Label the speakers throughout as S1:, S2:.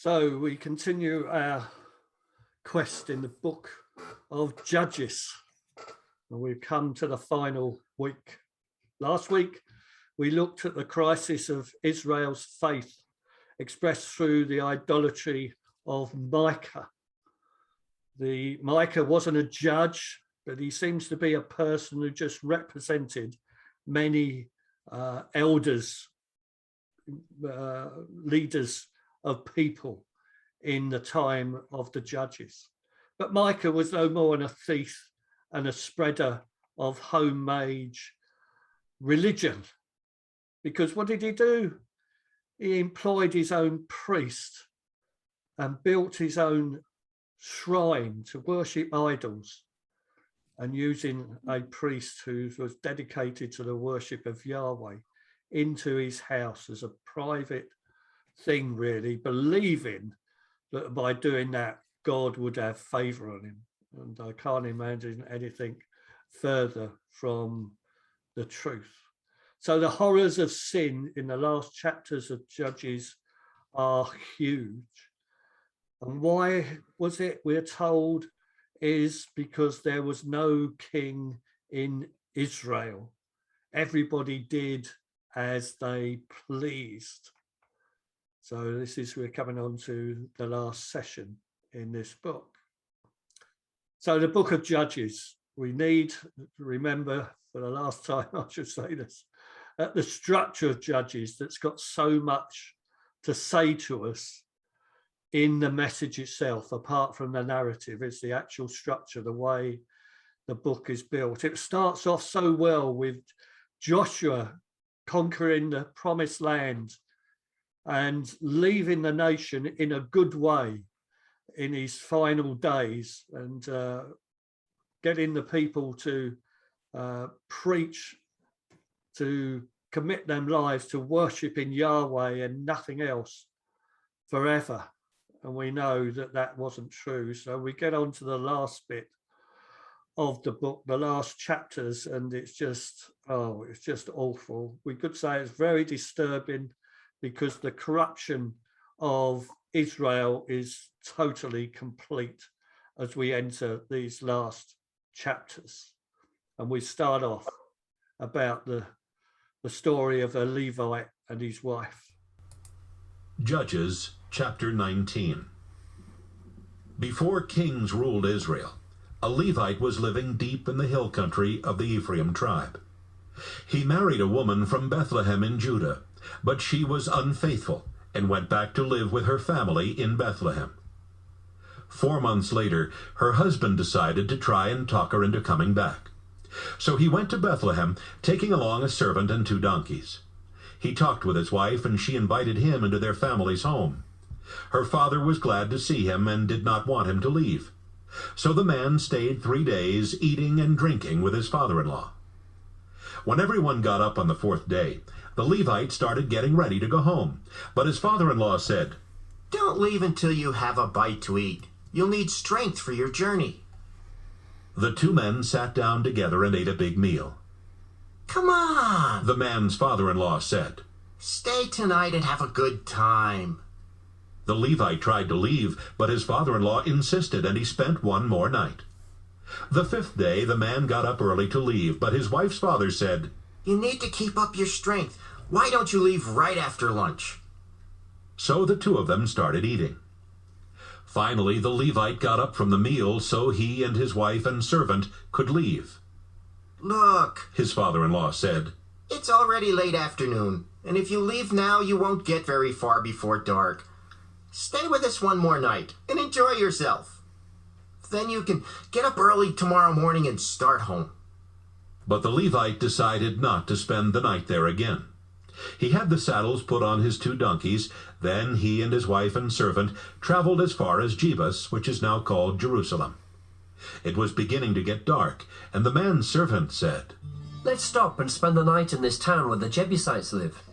S1: So we continue our quest in the book of Judges, and we've come to the final week. Last week, we looked at the crisis of Israel's faith expressed through the idolatry of Micah. Micah wasn't a judge, but he seems to be a person who just represented many elders, leaders of people in the time of the judges. But Micah was no more than a thief and a spreader of homemade religion. Because what did he do? He employed his own priest and built his own shrine to worship idols, and using a priest who was dedicated to the worship of Yahweh into his house as a private thing, really, believing that by doing that, God would have favor on him. And I can't imagine anything further from the truth. So the horrors of sin in the last chapters of Judges are huge. And why was it, we're told, is because there was no king in Israel. Everybody did as they pleased. So we're coming on to the last session in this book. So the book of Judges, we need to remember for the last time, I should say this, that the structure of Judges that's got so much to say to us in the message itself, apart from the narrative, is the actual structure, the way the book is built. It starts off so well with Joshua conquering the promised land and leaving the nation in a good way in his final days, and getting the people to preach, to commit their lives to worshiping Yahweh and nothing else forever. And we know that that wasn't true. So we get on to the last bit of the book, the last chapters, and it's just awful. We could say it's very disturbing because the corruption of Israel is totally complete as we enter these last chapters. And we start off about the story of a Levite and his wife.
S2: Judges chapter 19. Before kings ruled Israel, a Levite was living deep in the hill country of the Ephraim tribe. He married a woman from Bethlehem in Judah, but she was unfaithful and went back to live with her family in Bethlehem. 4 months later, her husband decided to try and talk her into coming back. So he went to Bethlehem, taking along a servant and 2 donkeys. He talked with his wife, and she invited him into their family's home. Her father was glad to see him and did not want him to leave. So the man stayed 3 days, eating and drinking with his father-in-law. When everyone got up on the 4th day, the Levite started getting ready to go home. But his father-in-law said,
S3: "Don't leave until you have a bite to eat. You'll need strength for your journey."
S2: The 2 men sat down together and ate a big meal.
S3: "Come on,"
S2: the man's father-in-law said.
S3: "Stay tonight and have a good time."
S2: The Levite tried to leave, but his father-in-law insisted, and he spent 1 more night. The 5th day, the man got up early to leave, but his wife's father said,
S3: "You need to keep up your strength. Why don't you leave right after lunch?"
S2: So the 2 of them started eating. Finally, the Levite got up from the meal so he and his wife and servant could leave.
S3: "Look,"
S2: his father-in-law said,
S3: "it's already late afternoon, and if you leave now, you won't get very far before dark. Stay with us 1 more night and enjoy yourself. Then you can get up early tomorrow morning and start home."
S2: But the Levite decided not to spend the night there again. He had the saddles put on his 2 donkeys. Then he and his wife and servant traveled as far as Jebus, which is now called Jerusalem. It was beginning to get dark, and the man's servant said,
S4: "Let's stop and spend the night in this town where the Jebusites live."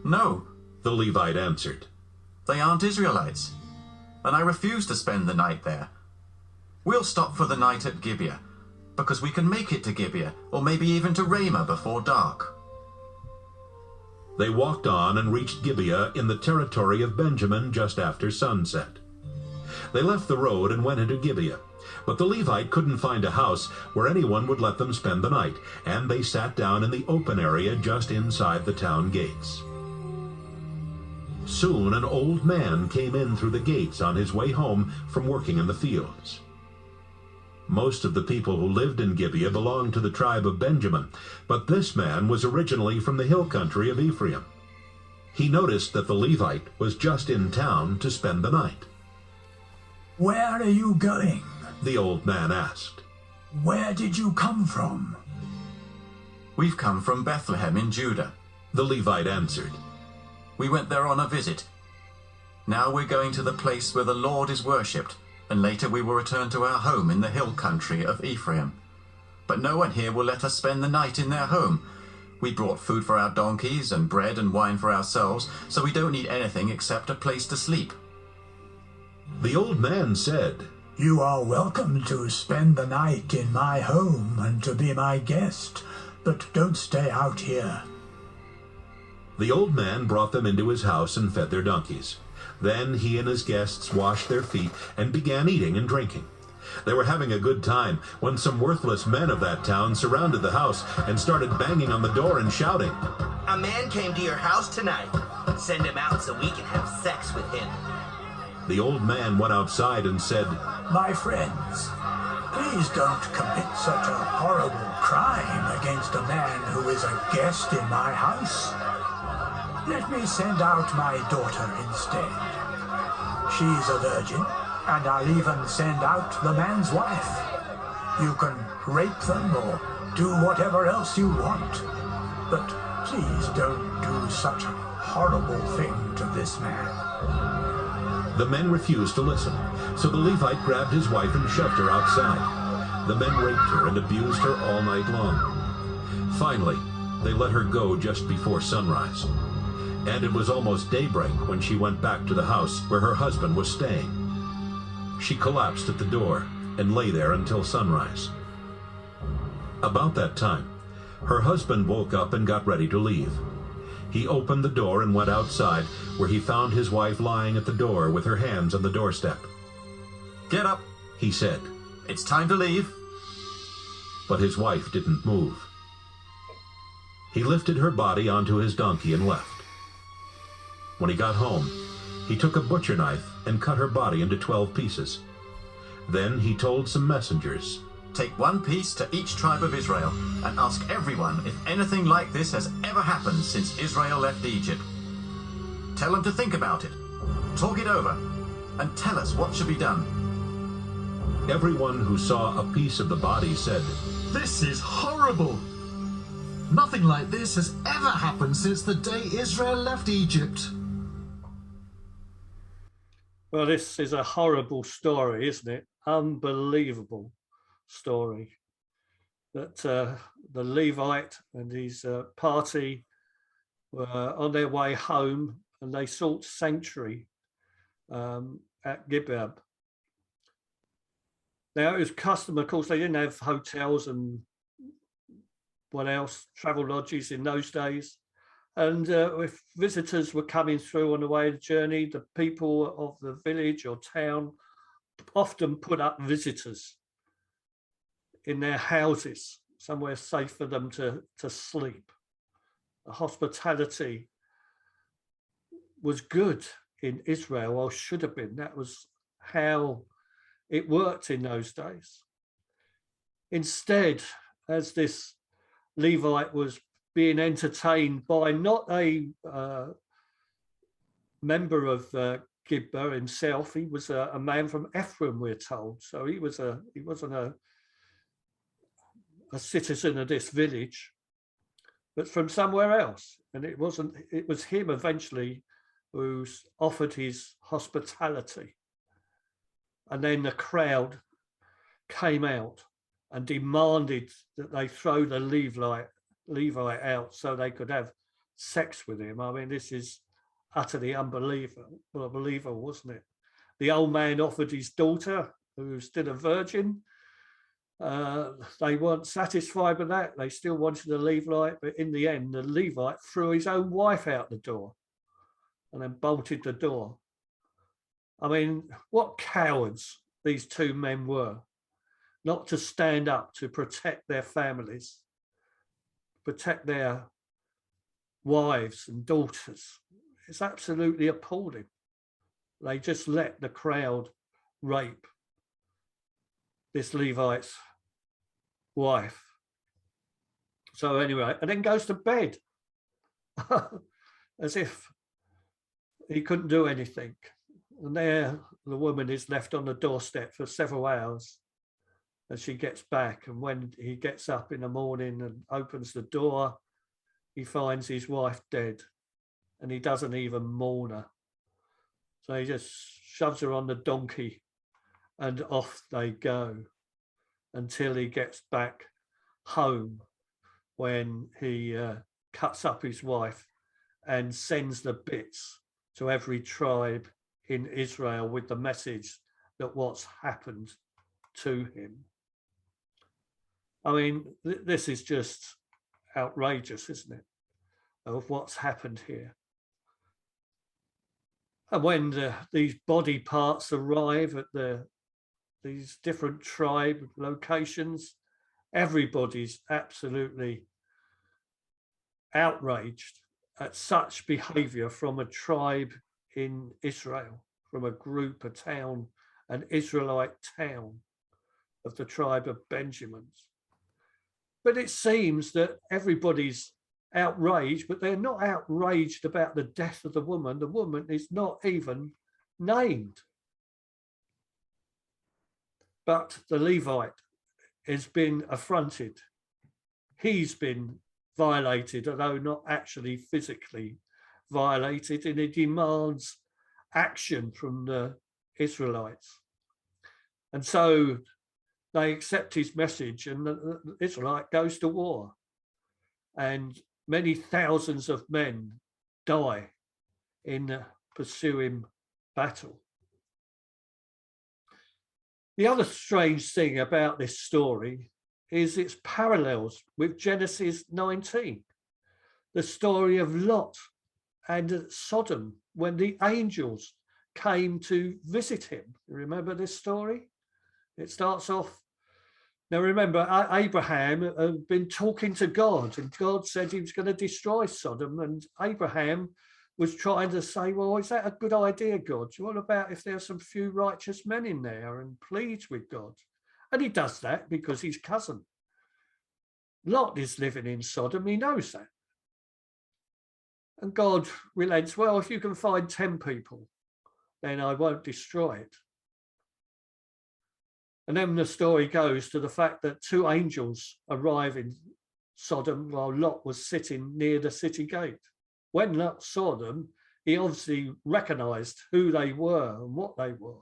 S5: "No,"
S2: the Levite answered.
S5: "They aren't Israelites, and I refuse to spend the night there. We'll stop for the night at Gibeah, because we can make it to Gibeah, or maybe even to Ramah before dark."
S2: They walked on and reached Gibeah in the territory of Benjamin just after sunset. They left the road and went into Gibeah, but the Levite couldn't find a house where anyone would let them spend the night, and they sat down in the open area just inside the town gates. Soon an old man came in through the gates on his way home from working in the fields. Most of the people who lived in Gibeah belonged to the tribe of Benjamin, but this man was originally from the hill country of Ephraim. He noticed that the Levite was just in town to spend the night.
S6: "Where are you going?"
S2: the old man asked.
S6: "Where did you come from?"
S5: We've come from Bethlehem in Judah.
S2: The Levite answered.
S5: We went there on a visit. Now we're going to the place where the Lord is worshipped, and later we will return to our home in the hill country of Ephraim. But no one here will let us spend the night in their home. We brought food for our donkeys and bread and wine for ourselves, so we don't need anything except a place to sleep.
S2: The old man said,
S6: "You are welcome to spend the night in my home and to be my guest, but don't stay out here."
S2: The old man brought them into his house and fed their donkeys. Then he and his guests washed their feet and began eating and drinking. They were having a good time when some worthless men of that town surrounded the house and started banging on the door and shouting,
S7: "A man came to your house tonight. Send him out so we can have sex with him."
S2: The old man went outside and said,
S6: "My friends, please don't commit such a horrible crime against a man who is a guest in my house. Let me send out my daughter instead. She's a virgin, and I'll even send out the man's wife. You can rape them or do whatever else you want, but please don't do such a horrible thing to this man."
S2: The men refused to listen, so the Levite grabbed his wife and shoved her outside. The men raped her and abused her all night long. Finally, they let her go just before sunrise. And it was almost daybreak when she went back to the house where her husband was staying. She collapsed at the door and lay there until sunrise. About that time, her husband woke up and got ready to leave. He opened the door and went outside, where he found his wife lying at the door with her hands on the doorstep.
S5: "Get up,"
S2: he said.
S5: "It's time to leave."
S2: But his wife didn't move. He lifted her body onto his donkey and left. When he got home, he took a butcher knife and cut her body into 12 pieces. Then he told some messengers,
S5: "Take one piece to each tribe of Israel and ask everyone if anything like this has ever happened since Israel left Egypt. Tell them to think about it, talk it over, and tell us what should be done."
S2: Everyone who saw a piece of the body said,
S8: "This is horrible. Nothing like this has ever happened since the day Israel left Egypt."
S1: Well, this is a horrible story, isn't it? Unbelievable story that the Levite and his party were on their way home and they sought sanctuary at Gibeah. Now, it was custom, of course, they didn't have hotels and what else, travel lodges in those days. And if visitors were coming through on the way of the journey, the people of the village or town often put up visitors in their houses, somewhere safe for them to sleep. The hospitality was good in Israel, or should have been. That was how it worked in those days. Instead, as this Levite was being entertained by not a member of Gibeah himself, he was a man from Ephraim, we're told. So he wasn't a citizen of this village, but from somewhere else. And it was him eventually who offered his hospitality. And then the crowd came out and demanded that they throw the Levite out so they could have sex with him. I mean, this is utterly unbelievable, wasn't it? The old man offered his daughter, who was still a virgin, They weren't satisfied with that. They still wanted the Levite, but in the end, the Levite threw his own wife out the door and then bolted the door. I mean, what cowards these two men were, not to stand up to protect their families, protect their wives and daughters. It's absolutely appalling. They just let the crowd rape this Levite's wife. So anyway, and then goes to bed as if he couldn't do anything. And there the woman is left on the doorstep for several hours as she gets back. And when he gets up in the morning and opens the door, he finds his wife dead, and he doesn't even mourn her. So he just shoves her on the donkey and off they go until he gets back home, when he cuts up his wife and sends the bits to every tribe in Israel with the message that what's happened to him. I mean, this is just outrageous, isn't it, of what's happened here. And when these body parts arrive at these different tribe locations, everybody's absolutely outraged at such behavior from a tribe in Israel, from a group, a town, an Israelite town of the tribe of Benjamin. But it seems that everybody's outraged, but they're not outraged about the death of the woman. The woman is not even named. But the Levite has been affronted. He's been violated, although not actually physically violated, and he demands action from the Israelites. And so they accept his message, and the Israelite goes to war. And many thousands of men die in the pursuing battle. The other strange thing about this story is its parallels with Genesis 19, the story of Lot and Sodom, when the angels came to visit him. You remember this story? It starts off, now remember, Abraham had been talking to God, and God said he was going to destroy Sodom, and Abraham was trying to say, well, is that a good idea, God? What about if there's some few righteous men in there, and pleads with God? And he does that because his cousin Lot is living in Sodom. He knows that. And God relents, well, if you can find 10 people, then I won't destroy it. And then the story goes to the fact that 2 angels arrive in Sodom while Lot was sitting near the city gate. When Lot saw them, he obviously recognized who they were and what they were.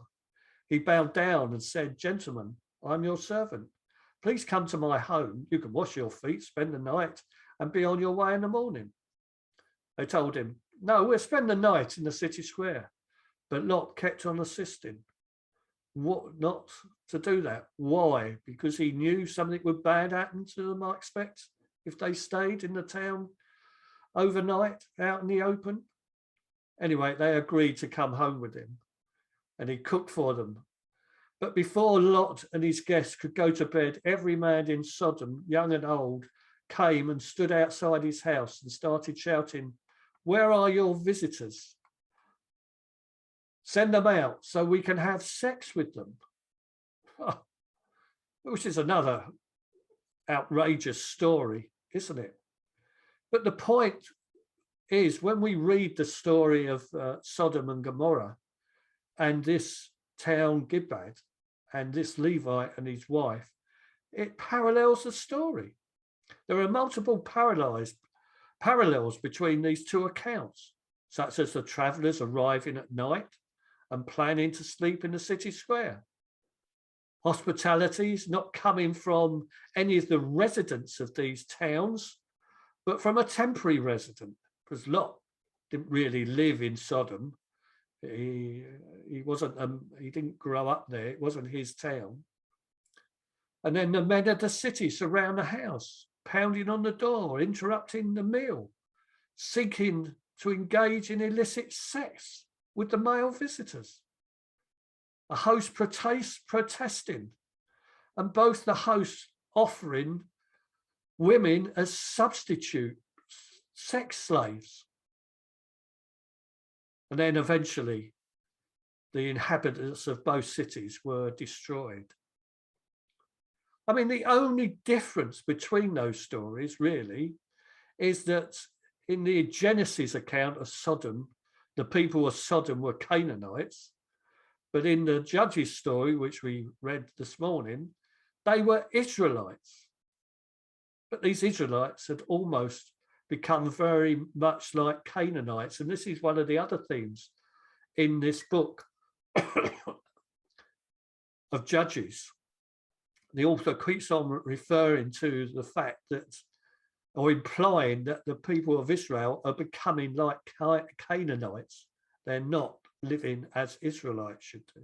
S1: He bowed down and said, gentlemen, I'm your servant. Please come to my home. You can wash your feet, spend the night, and be on your way in the morning. They told him, no, we'll spend the night in the city square. But Lot kept on insisting not to do that. Why? Because he knew something would bad happen to them, I expect, if they stayed in the town overnight out in the open. Anyway, they agreed to come home with him, and he cooked for them. But before Lot and his guests could go to bed, every man in Sodom, young and old, came and stood outside his house and started shouting, where are your visitors? Send them out so we can have sex with them. Which is another outrageous story, isn't it? But the point is, when we read the story of Sodom and Gomorrah and this town Gibbad and this Levite and his wife, it parallels the story. There are multiple parallels between these two accounts, such as the travelers arriving at night and planning to sleep in the city square. Hospitality is not coming from any of the residents of these towns, but from a temporary resident, because Lot didn't really live in Sodom. He wasn't. He didn't grow up there. It wasn't his town. And then the men of the city surround the house, pounding on the door, interrupting the meal, seeking to engage in illicit sex with the male visitors. A host protesting, and both the hosts offering women as substitute sex slaves. And then eventually the inhabitants of both cities were destroyed. I mean, the only difference between those stories really is that in the Genesis account of Sodom, the people of Sodom were Canaanites, but in the Judges story, which we read this morning, they were Israelites. But these Israelites had almost become very much like Canaanites. And this is one of the other themes in this book of Judges. The author keeps on referring to the fact that, or implying that the people of Israel are becoming like Canaanites. They're not living as Israelites should do.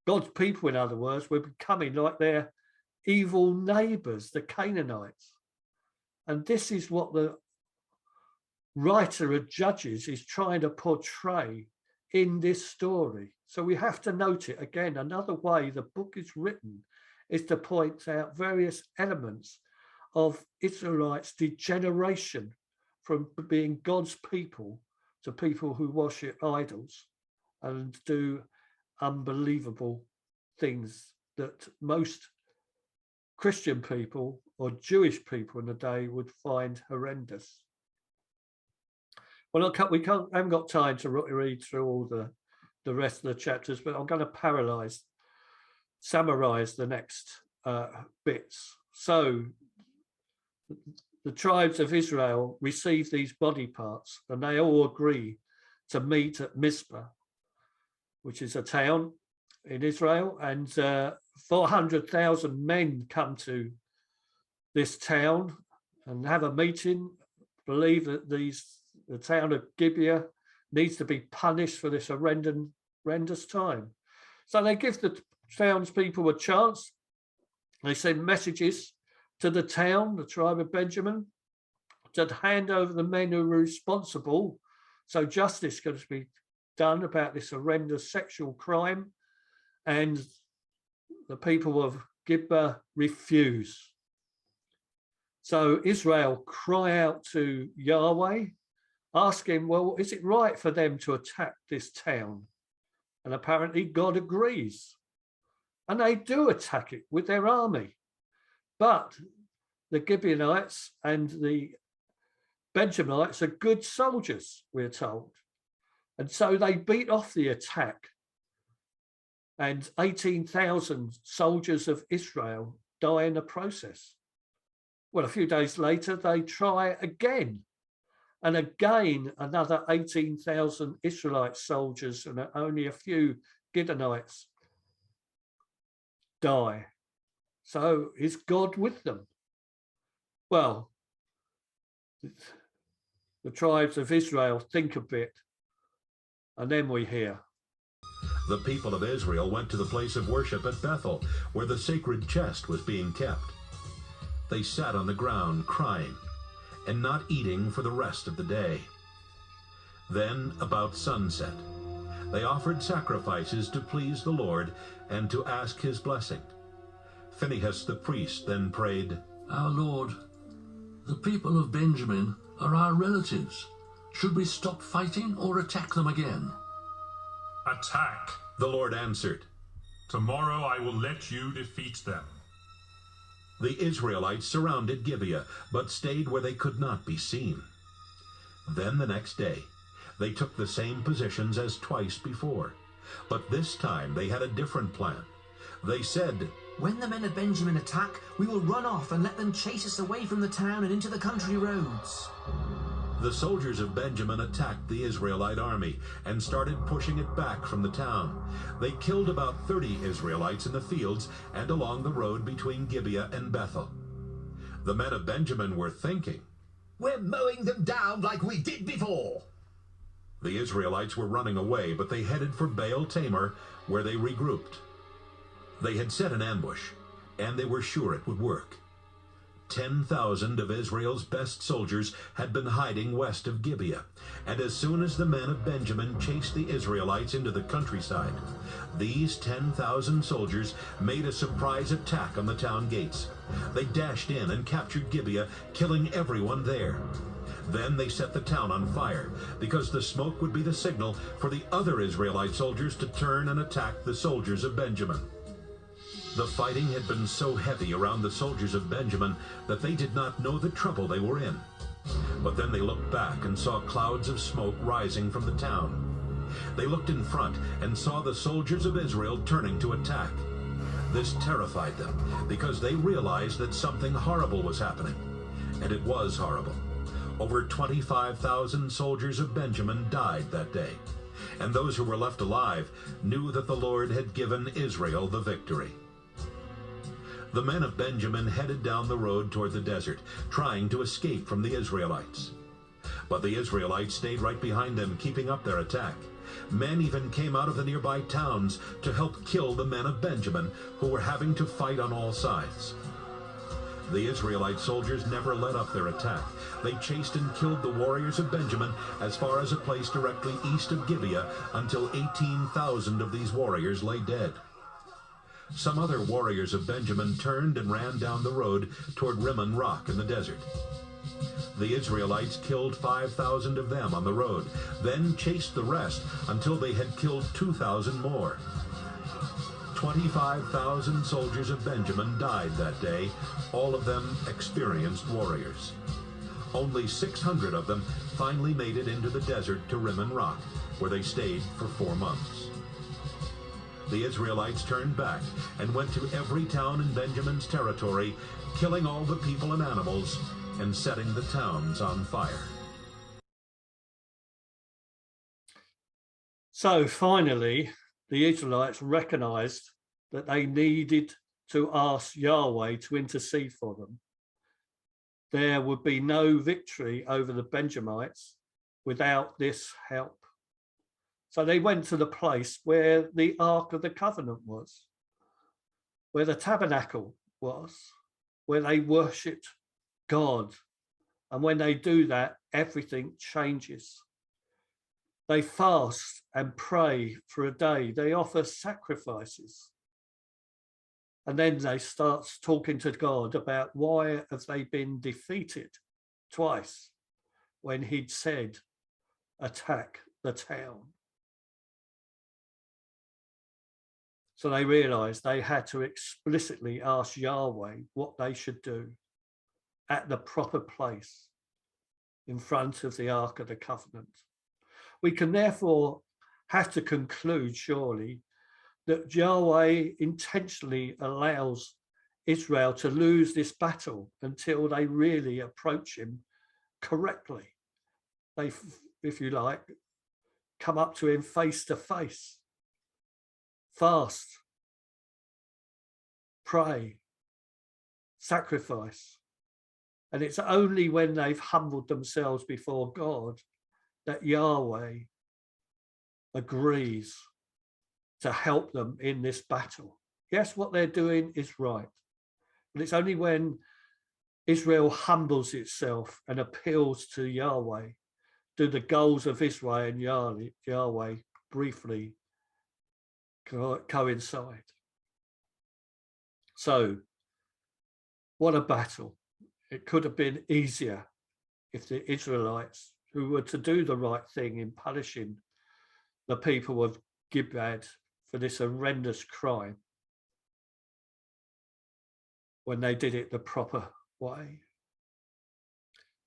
S1: God's people, in other words, were becoming like their evil neighbors, the Canaanites. And this is what the writer of Judges is trying to portray in this story. So we have to note it again. Another way the book is written is to point out various elements of Israelites' degeneration from being God's people to people who worship idols and do unbelievable things that most Christian people or Jewish people in the day would find horrendous. Well, we haven't got time to read through all the rest of the chapters, but I'm going to summarize the next bits. So the tribes of Israel receive these body parts, and they all agree to meet at Mizpah, which is a town in Israel, and 400,000 men come to this town and have a meeting, believe that the town of Gibeah needs to be punished for this horrendous time. So they give the townspeople a chance. They send messages to the town, the tribe of Benjamin, to hand over the men who were responsible. So justice can be done about this horrendous sexual crime. And the people of Gibeah refuse. So Israel cry out to Yahweh, asking, well, is it right for them to attack this town? And apparently God agrees. And they do attack it with their army. But the Gibeonites and the Benjamites are good soldiers, we're told. And so they beat off the attack. And 18,000 soldiers of Israel die in the process. Well, a few days later, they try again. And again, another 18,000 Israelite soldiers and only a few Gibeonites die. So is God with them? Well, the tribes of Israel think a bit, and then we hear.
S2: The people of Israel went to the place of worship at Bethel, where the sacred chest was being kept. They sat on the ground crying and not eating for the rest of the day. Then, about sunset, they offered sacrifices to please the Lord and to ask his blessing. Phinehas the priest then prayed,
S9: Our Lord, the people of Benjamin are our relatives. Should we stop fighting or attack them again?
S10: Attack,
S2: the Lord answered.
S10: Tomorrow I will let you defeat them.
S2: The Israelites surrounded Gibeah, but stayed where they could not be seen. Then the next day, they took the same positions as twice before, but this time they had a different plan. They said,
S4: When the men of Benjamin attack, we will run off and let them chase us away from the town and into the country roads.
S2: The soldiers of Benjamin attacked the Israelite army and started pushing it back from the town. They killed about 30 Israelites in the fields and along the road between Gibeah and Bethel. The men of Benjamin were thinking,
S11: We're mowing them down like we did before.
S2: The Israelites were running away, but they headed for Baal Tamar, where they regrouped. They had set an ambush, and they were sure it would work. 10,000 of Israel's best soldiers had been hiding west of Gibeah, and as soon as the men of Benjamin chased the Israelites into the countryside, these 10,000 soldiers made a surprise attack on the town gates. They dashed in and captured Gibeah, killing everyone there. Then they set the town on fire, because the smoke would be the signal for the other Israelite soldiers to turn and attack the soldiers of Benjamin. The fighting had been so heavy around the soldiers of Benjamin that they did not know the trouble they were in. But then they looked back and saw clouds of smoke rising from the town. They looked in front and saw the soldiers of Israel turning to attack. This terrified them, because they realized that something horrible was happening. And it was horrible. Over 25,000 soldiers of Benjamin died that day, and those who were left alive knew that the Lord had given Israel the victory. The men of Benjamin headed down the road toward the desert, trying to escape from the Israelites. But the Israelites stayed right behind them, keeping up their attack. Men even came out of the nearby towns to help kill the men of Benjamin, who were having to fight on all sides. The Israelite soldiers never let up their attack. They chased and killed the warriors of Benjamin as far as a place directly east of Gibeah, until 18,000 of these warriors lay dead. Some other warriors of Benjamin turned and ran down the road toward Rimmon Rock in the desert. The Israelites killed 5,000 of them on the road, then chased the rest until they had killed 2,000 more. 25,000 soldiers of Benjamin died that day, all of them experienced warriors. Only 600 of them finally made it into the desert to Rimmon Rock, where they stayed for 4 months. The Israelites turned back and went to every town in Benjamin's territory, killing all the people and animals and setting the towns on fire.
S1: So finally, the Israelites recognized that they needed to ask Yahweh to intercede for them. There would be no victory over the Benjamites without this help. So they went to the place where the Ark of the Covenant was, where the tabernacle was, where they worshipped God. And when they do that, everything changes. They fast and pray for a day. They offer sacrifices. And then they start talking to God about why have they been defeated twice when he'd said, attack the town. So they realized they had to explicitly ask Yahweh what they should do at the proper place in front of the Ark of the Covenant. We can therefore have to conclude, surely, that Yahweh intentionally allows Israel to lose this battle until they really approach him correctly. They, if you like, come up to him face to face. Fast, pray, sacrifice. And it's only when they've humbled themselves before God that Yahweh agrees to help them in this battle. Yes, what they're doing is right, but it's only when Israel humbles itself and appeals to Yahweh do the goals of Israel and Yahweh briefly coincide. So, what a battle. It could have been easier if the Israelites, who were to do the right thing in punishing the people of Gibeah for this horrendous crime, when they did it the proper way.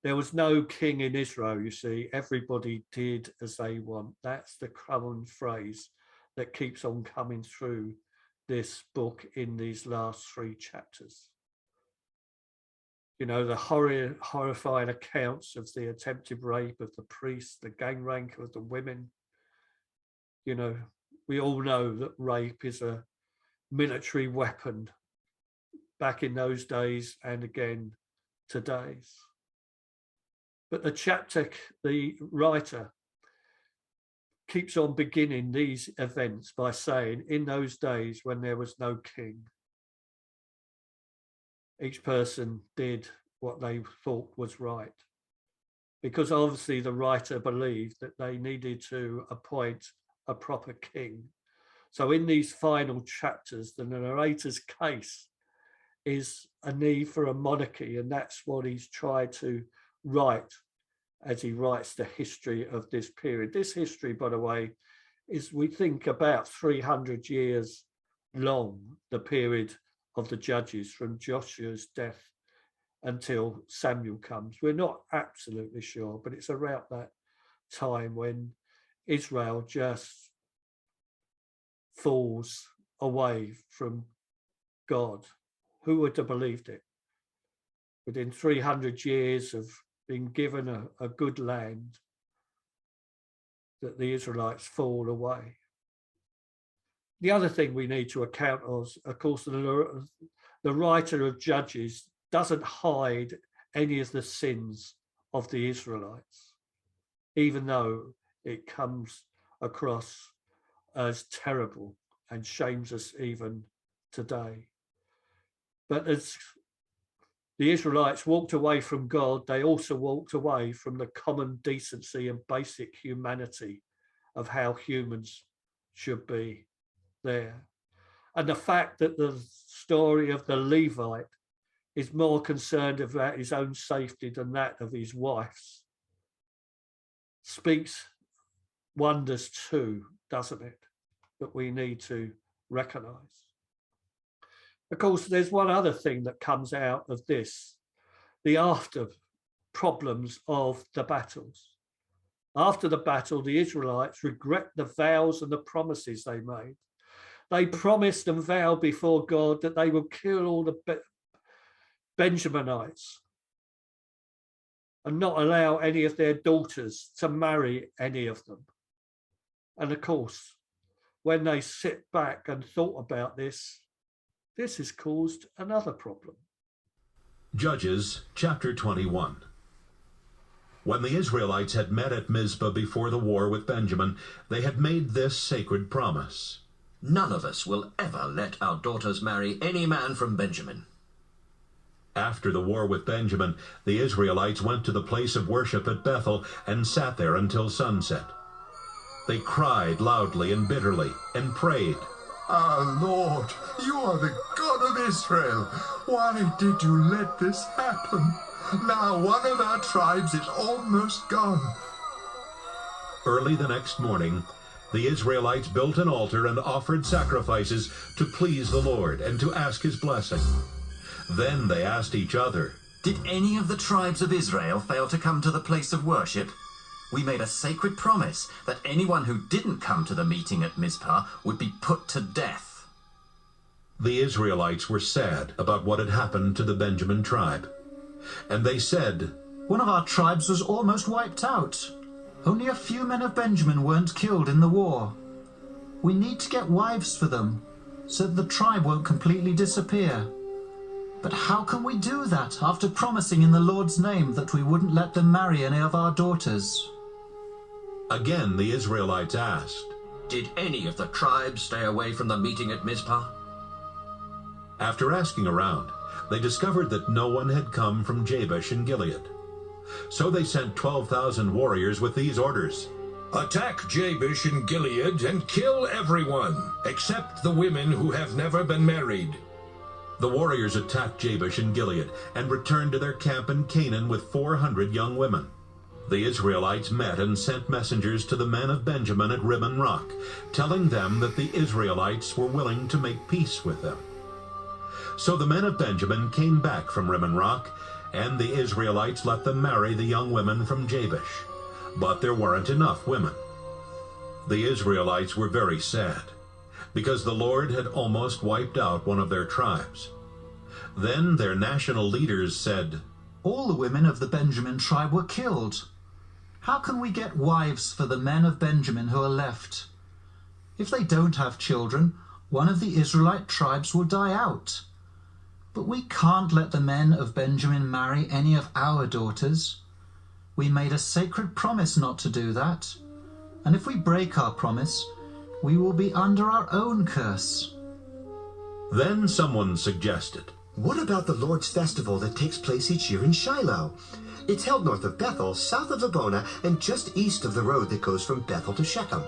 S1: There was no king in Israel, you see. Everybody did as they want. That's the common phrase that keeps on coming through this book in these last 3 chapters. You know, the horrifying accounts of the attempted rape of the priests, the gang rape of the women. You know, we all know that rape is a military weapon back in those days and again today's. But the chapter, the writer keeps on beginning these events by saying, in those days when there was no king, each person did what they thought was right. Because obviously the writer believed that they needed to appoint a proper king. So in these final chapters, the narrator's case is a need for a monarchy, and that's what he's tried to write as he writes the history of this period. This history, by the way, is, we think, about 300 years long, the period of the judges from Joshua's death until Samuel comes. We're not absolutely sure, but it's around that time when Israel just falls away from God. Who would have believed it? Within 300 years of being given a good land, that the Israelites fall away. The other thing we need to account of course, the writer of Judges doesn't hide any of the sins of the Israelites, even though it comes across as terrible and shames us even today. But as the Israelites walked away from God, they also walked away from the common decency and basic humanity of how humans should be there. And the fact that the story of the Levite is more concerned about his own safety than that of his wife's speaks wonders too, doesn't it? That we need to recognize. Of course, there's one other thing that comes out of this, the after problems of the battles. After the battle, the Israelites regret the vows and the promises they made. They promised and vowed before God that they would kill all the Benjaminites and not allow any of their daughters to marry any of them. And of course, when they sit back and thought about this, this has caused another problem.
S2: Judges chapter 21. When the Israelites had met at Mizpah before the war with Benjamin, they had made this sacred promise.
S11: None of us will ever let our daughters marry any man from Benjamin.
S2: After the war with Benjamin, the Israelites went to the place of worship at Bethel and sat there until sunset. They cried loudly and bitterly and prayed,
S12: "Our Lord, you are the God of Israel. Why did you let this happen? Now one of our tribes is almost gone."
S2: Early the next morning, the Israelites built an altar and offered sacrifices to please the Lord and to ask his blessing. Then they asked each other,
S5: "Did any of the tribes of Israel fail to come to the place of worship? We made a sacred promise that anyone who didn't come to the meeting at Mizpah would be put to death."
S2: The Israelites were sad about what had happened to the Benjamin tribe. And they said,
S13: "One of our tribes was almost wiped out. Only a few men of Benjamin weren't killed in the war. We need to get wives for them, so that the tribe won't completely disappear. But how can we do that after promising in the Lord's name that we wouldn't let them marry any of our daughters?"
S2: Again the Israelites asked,
S11: "Did any of the tribes stay away from the meeting at Mizpah?"
S2: After asking around, they discovered that no one had come from Jabesh in Gilead. So they sent 12,000 warriors with these orders:
S14: "Attack Jabesh in Gilead and kill everyone, except the women who have never been married."
S2: The warriors attacked Jabesh in Gilead and returned to their camp in Canaan with 400 young women. The Israelites met and sent messengers to the men of Benjamin at Rimmon Rock, telling them that the Israelites were willing to make peace with them. So the men of Benjamin came back from Rimmon Rock, and the Israelites let them marry the young women from Jabesh. But there weren't enough women. The Israelites were very sad, because the Lord had almost wiped out one of their tribes. Then their national leaders said,
S13: "All the women of the Benjamin tribe were killed. How can we get wives for the men of Benjamin who are left? If they don't have children, one of the Israelite tribes will die out. But we can't let the men of Benjamin marry any of our daughters. We made a sacred promise not to do that. And if we break our promise, we will be under our own curse."
S2: Then someone suggested,
S3: What about the Lord's festival that takes place each year in Shiloh? It's held north of Bethel, south of Abona, and just east of the road that goes from Bethel to Shechem.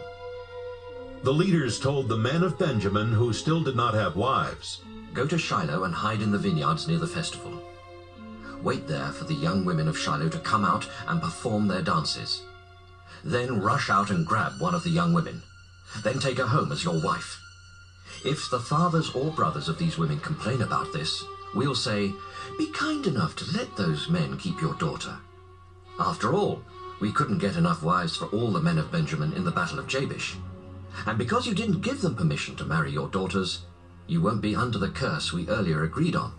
S2: The leaders told the men of Benjamin who still did not have wives,
S11: "Go to Shiloh and hide in the vineyards near the festival. Wait there for the young women of Shiloh to come out and perform their dances. Then rush out and grab one of the young women. Then take her home as your wife. If the fathers or brothers of these women complain about this, we'll say, 'Be kind enough to let those men keep your daughter.' After all, we couldn't get enough wives for all the men of Benjamin in the Battle of Jabesh. And because you didn't give them permission to marry your daughters, you won't be under the curse we earlier agreed on."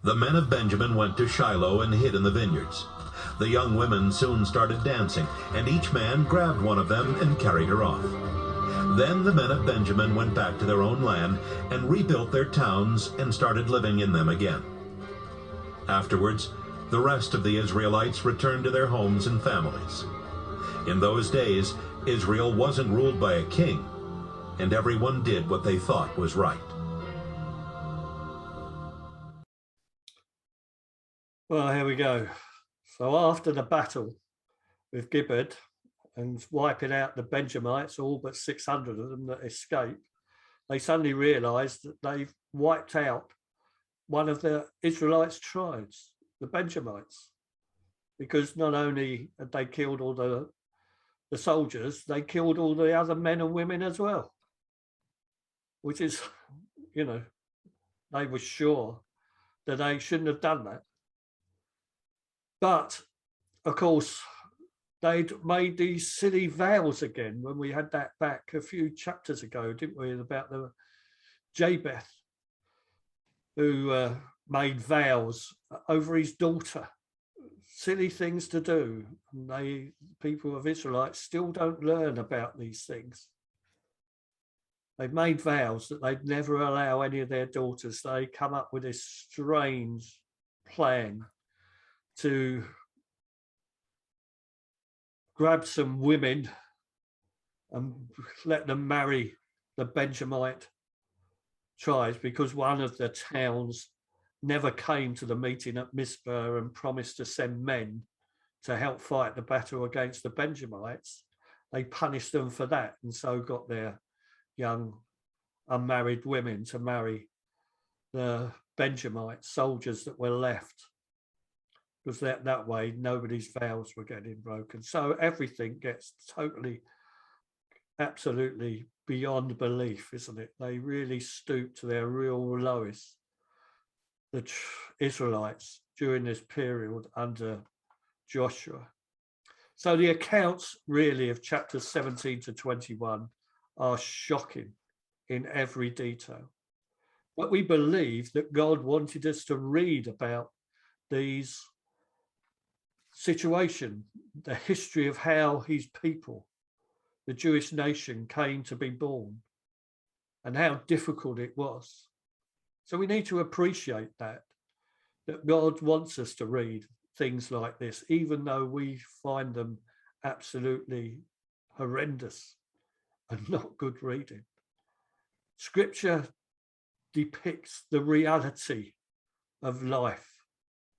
S2: The men of Benjamin went to Shiloh and hid in the vineyards. The young women soon started dancing, and each man grabbed one of them and carried her off. Then the men of Benjamin went back to their own land and rebuilt their towns and started living in them again. Afterwards, the rest of the Israelites returned to their homes and families. In those days, Israel wasn't ruled by a king, and everyone did what they thought was right.
S1: Well, here we go. So after the battle with Gibeon and wiping out the Benjamites, all but 600 of them that escaped, they suddenly realized that they've wiped out one of the Israelites' tribes, the Benjamites, because not only had they killed all the soldiers, they killed all the other men and women as well, which is, you know, they were sure that they shouldn't have done that. But of course, they'd made these silly vows again when we had that back a few chapters ago, didn't we, about the Japheth, who made vows over his daughter. Silly things to do. And people of Israelites still don't learn about these things. They've made vows that they'd never allow any of their daughters. They come up with this strange plan to grab some women and let them marry the Benjamite tribes, because one of the towns never came to the meeting at Mizpah and promised to send men to help fight the battle against the Benjamites. They punished them for that, and so got their young unmarried women to marry the Benjamite soldiers that were left, because that way nobody's vows were getting broken. So everything gets totally, absolutely beyond belief, isn't it? They really stoop to their real lowest, the Israelites during this period under Joshua. So the accounts really of chapters 17 to 21 are shocking in every detail. But we believe that God wanted us to read about these situation, the history of how his people, the Jewish nation, came to be born and how difficult it was. So we need to appreciate that God wants us to read things like this, even though we find them absolutely horrendous and not good reading. Scripture depicts the reality of life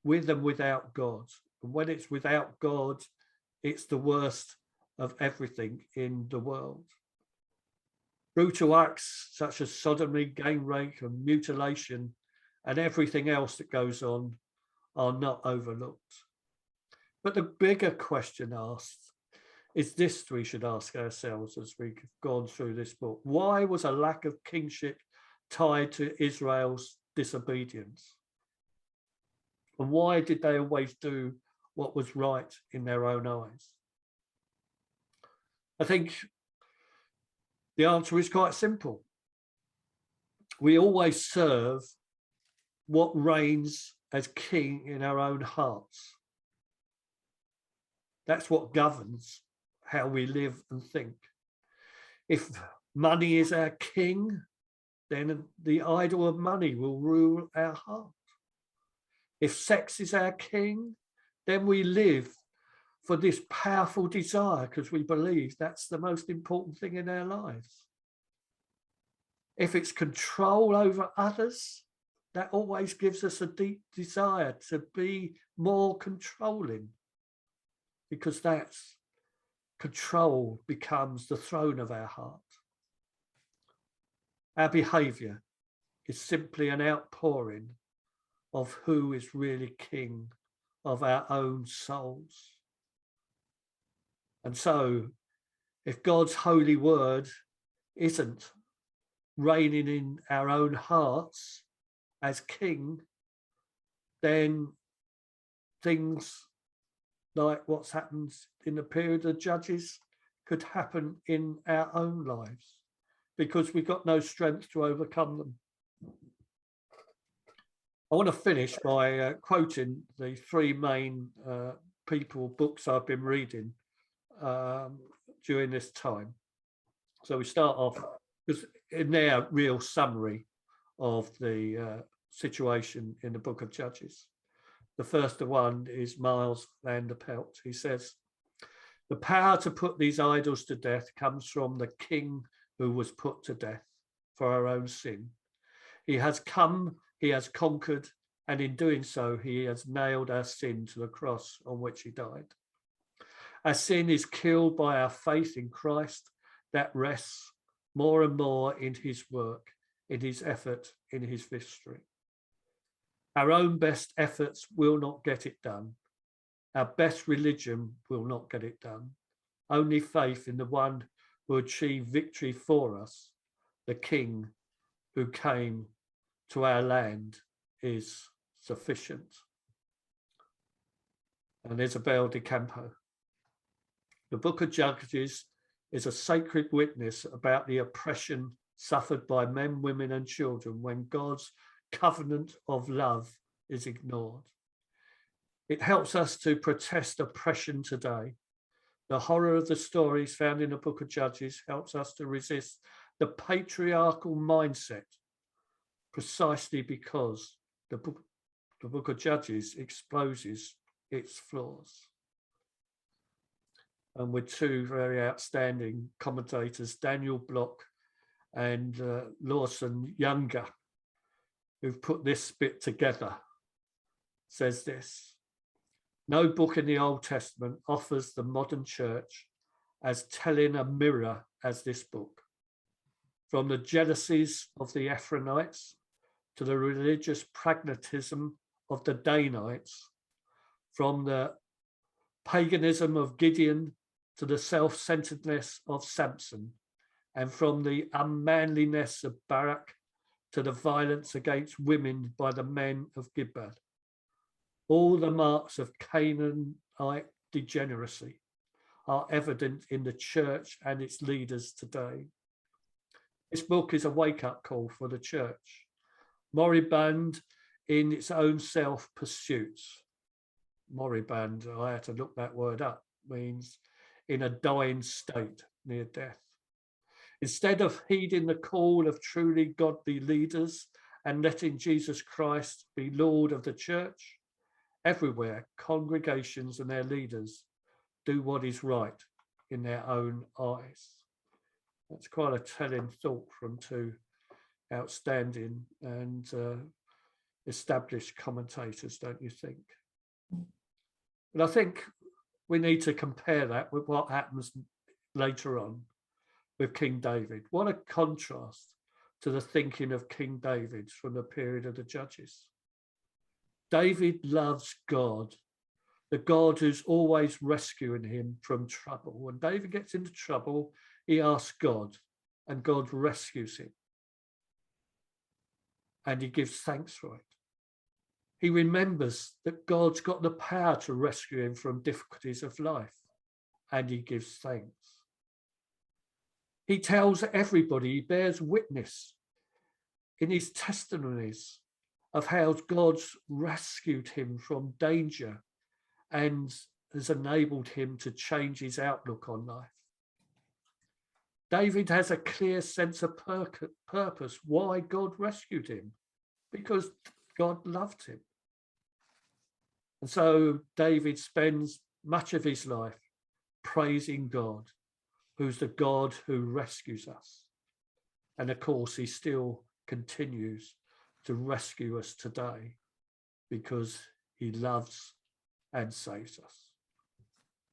S1: with and without God. And when it's without God, it's the worst of everything in the world. Brutal acts such as sodomy, gang rape, and mutilation, and everything else that goes on are not overlooked. But the bigger question asked is this: we should ask ourselves as we've gone through this book: why was a lack of kingship tied to Israel's disobedience? And why did they always do what was right in their own eyes? I think the answer is quite simple. We always serve what reigns as king in our own hearts. That's what governs how we live and think. If money is our king, then the idol of money will rule our heart. If sex is our king, then we live for this powerful desire because we believe that's the most important thing in our lives. If it's control over others, that always gives us a deep desire to be more controlling, because that's control becomes the throne of our heart. Our behaviour is simply an outpouring of who is really king of our own souls. And so, if God's holy word isn't reigning in our own hearts as king, then things like what's happened in the period of Judges could happen in our own lives, because we've got no strength to overcome them. I want to finish by quoting the three main books I've been reading during this time. So we start off because in their real summary of the situation in the book of Judges. The first one is Miles van der Pelt. He says, "The power to put these idols to death comes from the king who was put to death for our own sin. He has come, he has conquered, and in doing so, he has nailed our sin to the cross on which he died. Our sin is killed by our faith in Christ that rests more and more in his work, in his effort, in his victory. Our own best efforts will not get it done. Our best religion will not get it done. Only faith in the one who achieved victory for us, the King who came to our land, is sufficient." And Isabel de Campo. The book of Judges is a sacred witness about the oppression suffered by men, women, and children when God's covenant of love is ignored. It helps us to protest oppression today. The horror of the stories found in the book of Judges helps us to resist the patriarchal mindset, precisely because the book of Judges exposes its flaws. And with two very outstanding commentators, Daniel Block and Lawson Younger, who've put this bit together, says this: "No book in the Old Testament offers the modern church as telling a mirror as this book. From the jealousies of the Ephraimites to the religious pragmatism of the Danites, from the paganism of Gideon to the self-centeredness of Samson, and from the unmanliness of Barak to the violence against women by the men of Gibeah. All the marks of Canaanite degeneracy are evident in the church and its leaders today. This book is a wake-up call for the church, moribund in its own self-pursuits." Moribund, I had to look that word up, means in a dying state, near death. "Instead of heeding the call of truly godly leaders and letting Jesus Christ be Lord of the church, everywhere congregations and their leaders do what is right in their own eyes." That's quite a telling thought from two outstanding and established commentators, don't you think? But I think we need to compare that with what happens later on with King David. What a contrast to the thinking of King David from the period of the Judges. David loves God, the God who's always rescuing him from trouble. When David gets into trouble, he asks God, and God rescues him. And he gives thanks for it. He remembers that God's got the power to rescue him from difficulties of life, and he gives thanks. He tells everybody, he bears witness in his testimonies of how God's rescued him from danger and has enabled him to change his outlook on life. David has a clear sense of purpose why God rescued him, because God loved him. And so David spends much of his life praising God, who's the God who rescues us. And of course, he still continues to rescue us today because he loves and saves us.